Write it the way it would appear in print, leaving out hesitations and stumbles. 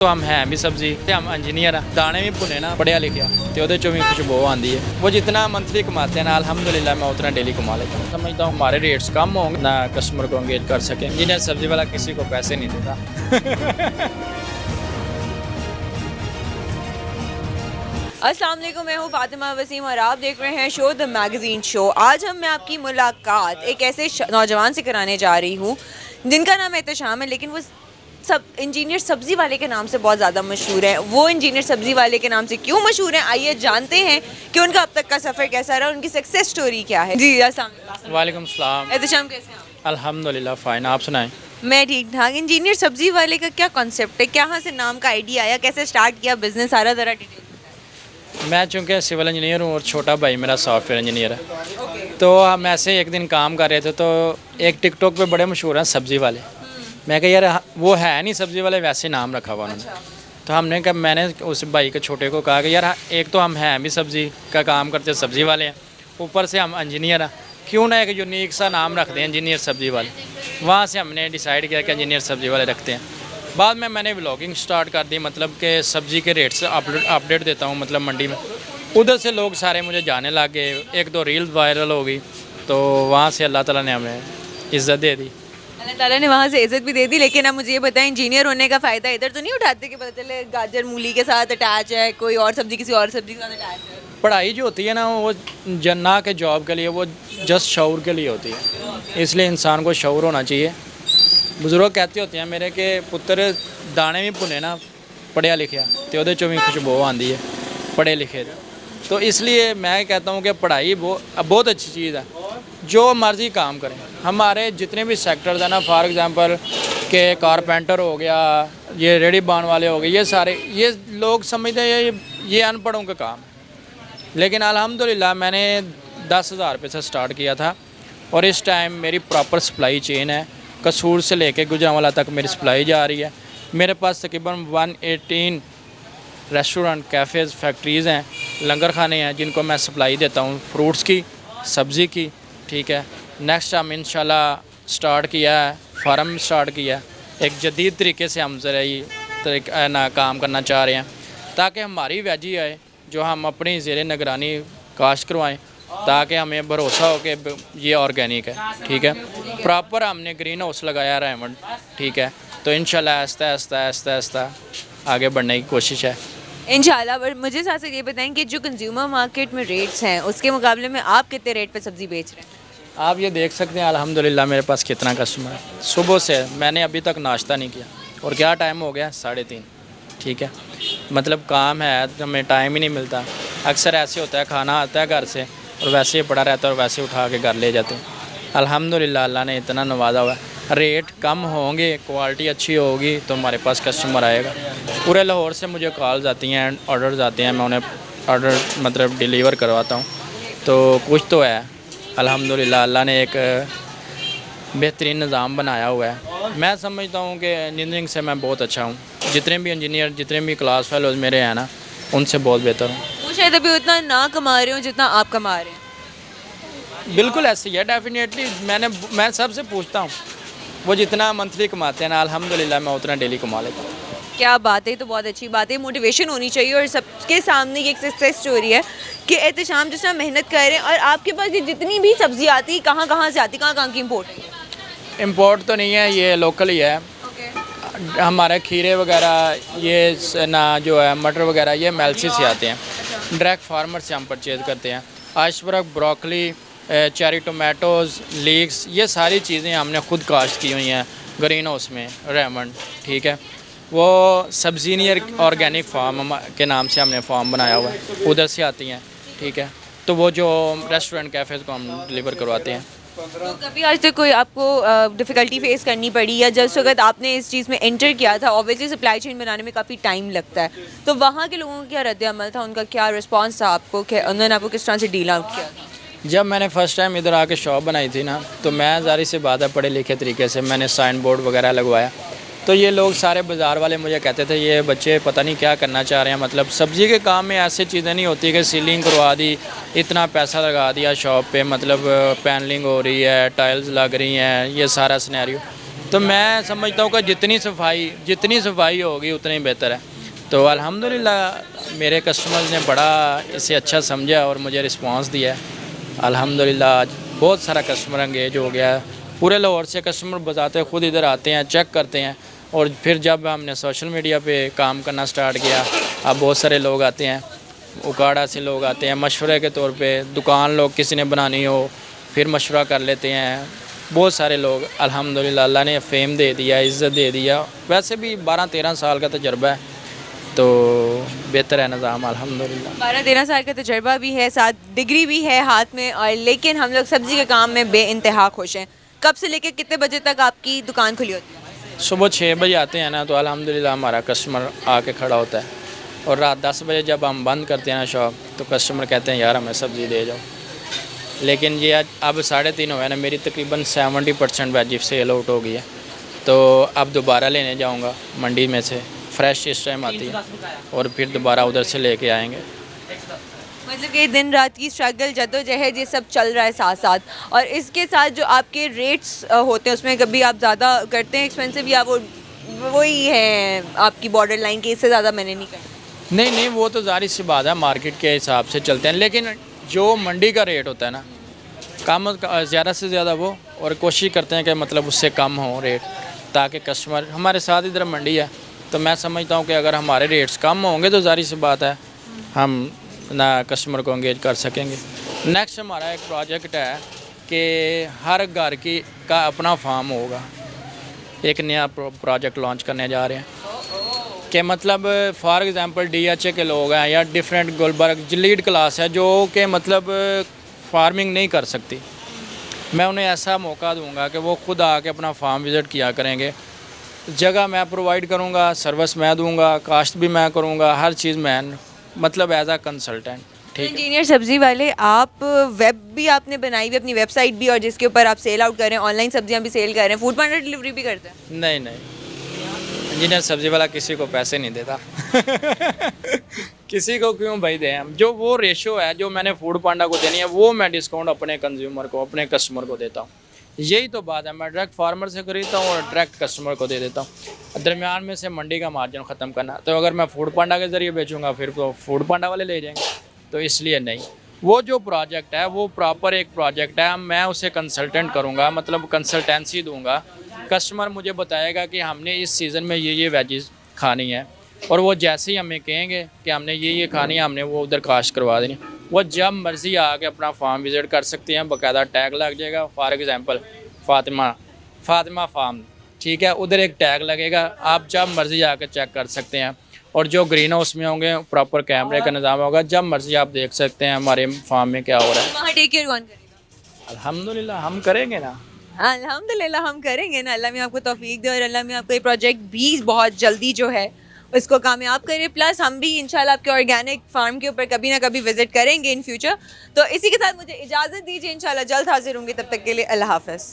तो हम हैं भी सब्जी ते हम इंजीनियर हैं दाने भी भुने ना पढ़िया लिखिया तो वो चो भी खुशबू आती है। वो जितना मंथली कमाते हैं ना अल्हम्दुलिल्लाह मैं उतना डेली कमा लेता हूँ। समझता हूँ हमारे रेट्स कम होंगे ना कस्टमर को एंगेज कर सकें। इंजीनियर सब्जी वाला किसी को पैसे नहीं देता। अस्सलाम वालेकुम, मैं हूँ फातिमा वसीम और आप देख रहे हैं शो द मैगज़ीन शो। आज मैं आपकी मुलाकात एक ऐसे नौजवान से कराने जा रही हूँ जिनका नाम एहतशाम है, लेकिन वो सब इंजीनियर सब्ज़ी वाले के नाम से बहुत ज़्यादा मशहूर है। वो इंजीनियर सब्ज़ी वाले के नाम से क्यों मशहूर हैं, आइए जानते हैं कि उनका अब तक का सफ़र कैसा रहा, उनकी सक्सेस स्टोरी क्या है। जी अस्सलाम वालेकुम सलाम। एहतशाम, कैसे हैं आप? अल्हम्दुलिल्लाह फ़ाइन, आप सुनाएं। मैं ठीक ठाक। इंजीनियर सब्ज़ी वाले का क्या कॉन्सेप्ट है, कहाँ से नाम का आइडिया आया, कैसे स्टार्ट किया बिज़नेस, सारा ज़रा डिटेल। मैं चूँकि सिविल इंजीनियर हूँ और छोटा भाई मेरा सॉफ्टवेयर इंजीनियर है, तो हम ऐसे एक दिन काम कर रहे थे तो एक टिकटॉक पे बड़े मशहूर हैं सब्ज़ी वाले। मैं कहा यार वो है नहीं सब्ज़ी वाले, वैसे नाम रखा हुआ उन्होंने। तो हमने कहा, मैंने उस भाई के छोटे को कहा कि यार एक तो हम हैं भी सब्ज़ी का काम करते सब्ज़ी वाले हैं, ऊपर से हम इंजीनियर हैं, क्यों ना एक यूनिक सा नाम रख दें इंजीनियर सब्ज़ी वाले। वहाँ से हमने डिसाइड किया कि इंजीनियर सब्ज़ी वाले रखते हैं। बाद में मैंने व्लॉगिंग स्टार्ट कर दी, मतलब कि सब्ज़ी के रेट से अपडेट देता हूँ मतलब मंडी में। उधर से लोग सारे मुझे जाने लग गए, एक दो रील्स वायरल हो गई, तो वहाँ से अल्लाह ताला ने हमें इज़्ज़त दे दी। अल्लाह ताला ने वहाँ से इज़्ज़त भी दे दी। लेकिन अब मुझे ये बताएं, इंजीनियर होने का फ़ायदा इधर तो नहीं उठाते कि पता चले गाजर मूली के साथ अटैच है, कोई और सब्ज़ी किसी और सब्ज़ी के साथ अटैच है। पढ़ाई जो होती है ना वो जन्ना के जॉब के लिए, वो जस्ट शऊर के लिए होती है, इसलिए इंसान को शऊर होना चाहिए। बुजुर्ग कहते होते हैं मेरे के पुत्र दाने भी भुने ना पढ़िया लिखिया तो वो चो भी खुशबू आती है पढ़े लिखे। तो इसलिए मैं कहता हूँ कि पढ़ाई बहुत अच्छी चीज़ है, जो मर्ज़ी काम करें। हमारे जितने भी सेक्टर्स हैं ना, फॉर एग्ज़ाम्पल के कारपेंटर हो गया, ये रेडी बान वाले हो गए, ये सारे ये लोग समझते हैं ये अनपढ़ों का काम है। लेकिन अल्हम्दुलिल्लाह मैंने 10,000 रुपये से स्टार्ट किया था और इस टाइम मेरी प्रॉपर सप्लाई चेन है। कसूर से लेके गुजरांवाला तक मेरी सप्लाई जा रही है। मेरे पास तकरीबन 118 रेस्टोरेंट, कैफ़ेज़, फैक्ट्रीज़ हैं, लंगर खाने हैं जिनको मैं सप्लाई देता हूँ फ्रूट्स की, सब्ज़ी की। ठीक है, नेक्स्ट हम इंशाल्लाह स्टार्ट किया है, फार्म स्टार्ट किया है। एक जदीद तरीके से हम ज़रा ये ना काम करना चाह रहे हैं ताकि हमारी वेजी आए जो हम अपनी ज़ेरे निगरानी काश्त करवाएँ, ताकि हमें भरोसा हो कि ये ऑर्गेनिक है। ठीक है, प्रॉपर हमने ग्रीन हाउस लगाया रेमंड। ठीक है, तो इंशाल्लाह आहिस्ता आगे बढ़ने की कोशिश है इंशाल्लाह। पर मुझे साथ साथ ये बताएं कि जो कंज्यूमर मार्केट में रेट्स हैं उसके मुकाबले में आप कितने रेट पे सब्ज़ी बेच रहे हैं? आप ये देख सकते हैं अल्हम्दुलिल्लाह मेरे पास कितना कस्टमर है। सुबह से मैंने अभी तक नाश्ता नहीं किया और क्या टाइम हो गया 3:30। ठीक है, मतलब काम है तो हमें टाइम ही नहीं मिलता। अक्सर ऐसे होता है खाना आता है घर से और वैसे ही पड़ा रहता है और वैसे उठा के घर ले जाते हैं। अल्हम्दुलिल्लाह अल्लाह ने इतना नवाजा हुआ है। रेट कम होंगे, क्वालिटी अच्छी होगी तो हमारे पास कस्टमर आएगा। पूरे लाहौर से मुझे कॉल्स आती हैं, ऑर्डर्स आते हैं, मैं उन्हें ऑर्डर मतलब डिलीवर करवाता हूँ। तो कुछ तो है अल्हम्दुलिल्लाह, अल्लाह ने एक बेहतरीन निज़ाम बनाया हुआ है। मैं समझता हूँ कि इंजीनियरिंग से मैं बहुत अच्छा हूँ। जितने भी इंजीनियर, जितने भी क्लास फेलोज मेरे हैं ना, उनसे बहुत बेहतर हूँ। वो शायद अभी उतना ना कमा रहे हो जितना आप कमा रहे हैं। बिल्कुल ऐसे ही है, डेफिनेटली। मैं सबसे पूछता हूँ, वो जितना मंथली कमाते हैं ना अल्हम्दुलिल्लाह मैं उतना डेली कमा लेता हूँ। क्या बात है, तो बहुत अच्छी बात है। मोटिवेशन होनी चाहिए और सबके सामने ये एक सक्सेस स्टोरी है कि एहतशाम जिस तरह मेहनत कर रहे हैं और आपके पास ये जितनी भी सब्ज़ी आती है कहाँ से आती, कहाँ की इम्पोर्ट है? इम्पोर्ट तो नहीं है, ये लोकल ही है। हमारे खीरे वगैरह ये ना जो है मटर वगैरह ये मेलसी से आते हैं, डायरेक्ट फार्मर से हम परचेज़ करते हैं। Iceberg, broccoli, cherry tomatoes, leaks, ये सारी चीज़ें हमने खुद काश्त की हुई हैं ग्रीन हाउस में रेमंड। ठीक है, वो सब्जीनियर ऑर्गेनिक फार्म के नाम से हमने फार्म बनाया हुआ है, उधर से आती हैं। ठीक है, तो वो जो रेस्टोरेंट कैफ़ेज़ को हम डिलीवर करवाते हैं। तो कभी आज तक कोई आपको डिफ़िकल्टी फेस करनी पड़ी, या जब वक्त आपने इस चीज़ में एंटर किया था, ऑब्वियसली सप्लाई चेन बनाने में काफ़ी टाइम लगता है, तो वहाँ के लोगों का क्या रद्द-ए-अमल था, उनका क्या रिस्पांस था आपको, कि उन्होंने आपको किस तरह से डील आउट किया था? जब मैंने फ़र्स्ट टाइम इधर आके शॉप बनाई थी ना, तो मैं ज़ाहिर सी बात है पढ़े लिखे तरीके से मैंने साइन बोर्ड वगैरह लगवाया। तो ये लोग सारे बाज़ार वाले मुझे कहते थे ये बच्चे पता नहीं क्या करना चाह रहे हैं। मतलब सब्ज़ी के काम में ऐसी चीज़ें नहीं होती कि सीलिंग करवा दी, इतना पैसा लगा दिया शॉप पे, मतलब पैनलिंग हो रही है, टाइल्स लग रही हैं, ये सारा सिनेरियो। तो मैं समझता हूँ कि जितनी सफाई होगी उतनी बेहतर है। तो अल्हम्दुलिल्लाह मेरे कस्टमर्स ने बड़ा इसे अच्छा समझा और मुझे रिस्पांस दिया है। अल्हम्दुलिल्लाह आज बहुत सारा कस्टमर एंगेज हो गया है। पूरे लाहौर से कस्टमर बताते खुद इधर आते हैं, चेक करते हैं। और फिर जब हमने सोशल मीडिया पे काम करना स्टार्ट किया, अब बहुत सारे लोग आते हैं, उकाड़ा से लोग आते हैं मशवरे के तौर पे। दुकान लोग किसी ने बनानी हो फिर मशवरा कर लेते हैं। बहुत सारे लोग अल्हम्दुलिल्लाह अल्लाह ने फेम दे दिया, इज़्ज़त दे दिया। वैसे भी 12-13 साल का तजर्बा है, तो बेहतर है निज़ाम अल्हम्दुलिल्लाह। 12-13 साल का तजर्बा भी है, साथ डिग्री भी है हाथ में, और लेकिन हम लोग सब्ज़ी के काम में बेइंतहा खुश हैं। कब से लेकर कितने बजे तक आपकी दुकान खुली होती है? सुबह 6 बजे आते हैं ना, तो अल्हम्दुलिल्लाह हमारा कस्टमर आके खड़ा होता है। और रात 10 बजे जब हम बंद करते हैं ना शॉप, तो कस्टमर कहते हैं यार हमें सब्ज़ी दे जाओ। लेकिन ये अब 3:30 हुआ है ना, मेरी तकरीबन 70% वेज सेल आउट हो गई है। तो अब दोबारा लेने जाऊंगा मंडी में से, फ्रेश इस टाइम आती है, और फिर दोबारा उधर से लेके आएंगे। मतलब कि दिन रात की स्ट्रगल, जद्दोजहद, ये सब चल रहा है साथ साथ। और इसके साथ जो आपके रेट्स होते हैं उसमें कभी आप ज़्यादा करते हैं एक्सपेंसिव, या वो वही है आपकी बॉर्डर लाइन के, इससे ज़्यादा मैंने नहीं करना? नहीं, वो तो ज़ाहिर सी बात है, मार्केट के हिसाब से चलते हैं। लेकिन जो मंडी का रेट होता है ना, कम ज़्यादा से ज़्यादा वो, और कोशिश करते हैं कि मतलब उससे कम हो रेट, ताकि कस्टमर हमारे साथ इधर मंडी है। तो मैं समझता हूँ कि अगर हमारे रेट्स कम होंगे तो ज़ाहिर सी बात है हम ना कस्टमर को एंगेज कर सकेंगे। नेक्स्ट हमारा एक प्रोजेक्ट है कि हर घर का अपना फार्म होगा। एक नया प्रोजेक्ट लॉन्च करने जा रहे हैं कि मतलब फॉर एग्ज़ाम्पल DHA के लोग हैं या डिफरेंट गुलबर्ग लीड क्लास है जो कि मतलब फार्मिंग नहीं कर सकती। मैं उन्हें ऐसा मौका दूंगा कि वो खुद आके अपना फार्म विज़िट किया करेंगे। जगह मैं प्रोवाइड करूंगा, सर्विस मैं दूंगा, कास्ट भी मैं करूंगा, हर चीज़ मैं मतलब एज आ कंसल्टेंट। ठीक है। इंजीनियर सब्ज़ी वाले, आप वेब भी आपने बनाई हुई, अपनी वेबसाइट भी, और जिसके ऊपर आप सेल आउट कर रहे हैं, ऑनलाइन सब्जियां भी सेल कर रहे हैं, फूड पांडा डिलीवरी भी करते हैं? नहीं, इंजीनियर सब्ज़ी वाला किसी को पैसे नहीं देता। किसी को क्यों भाई दें हम? जो वो रेशो है जो मैंने फूड पांडा को देनी है, वो मैं डिस्काउंट अपने कंज्यूमर को, अपने कस्टमर को देता हूँ। यही तो बात है, मैं डायरेक्ट फार्मर से खरीदता हूँ और डायरेक्ट कस्टमर को दे देता हूँ। दरमियान में से मंडी का मार्जिन ख़त्म करना, तो अगर मैं फूड पांडा के ज़रिए बेचूंगा फिर तो फूड पांडा वाले ले जाएंगे। तो इसलिए नहीं, वो जो प्रोजेक्ट है वो प्रॉपर एक प्रोजेक्ट है, मैं उसे कंसल्टेंट करूँगा, मतलब कंसल्टेंसी दूँगा। कस्टमर मुझे बताएगा कि हमने इस सीज़न में ये वेजेस खानी है, और वो जैसे ही हमें कहेंगे कि हमने ये खानी है, हमने वो उधर काश्त करवा देनी। वो जब मर्ज़ी आके अपना फार्म विज़िट कर सकते हैं, बाकायदा टैग लग जाएगा। फॉर एग्ज़ाम्पल फातिमा फार्म, ठीक है, उधर एक टैग लगेगा, आप जब मर्ज़ी आकर चेक कर सकते हैं। और जो ग्रीन हाउस में होंगे प्रॉपर कैमरे का निज़ाम होगा, जब मर्ज़ी आप देख सकते हैं हमारे फार्म में क्या हो रहा है। वहाँ टेक केयर कौन करेगा? अल्हम्दुलिल्लाह हम करेंगे ना। अल्हम्दुलिल्लाह हम करेंगे ना। अल्लाह में आपको तौफीक दे, और अल्लाह में आपको ये प्रोजेक्ट भी बहुत जल्दी जो है उसको कामयाब करें। प्लस हम भी इंशाल्लाह आपके ऑर्गेनिक फार्म के ऊपर कभी ना कभी विजिट करेंगे इन फ्यूचर। तो इसी के साथ मुझे इजाज़त दीजिए, इंशाल्लाह जल्द हाजिर होंगे, तब तक के लिए अल्लाह हाफ़िज़।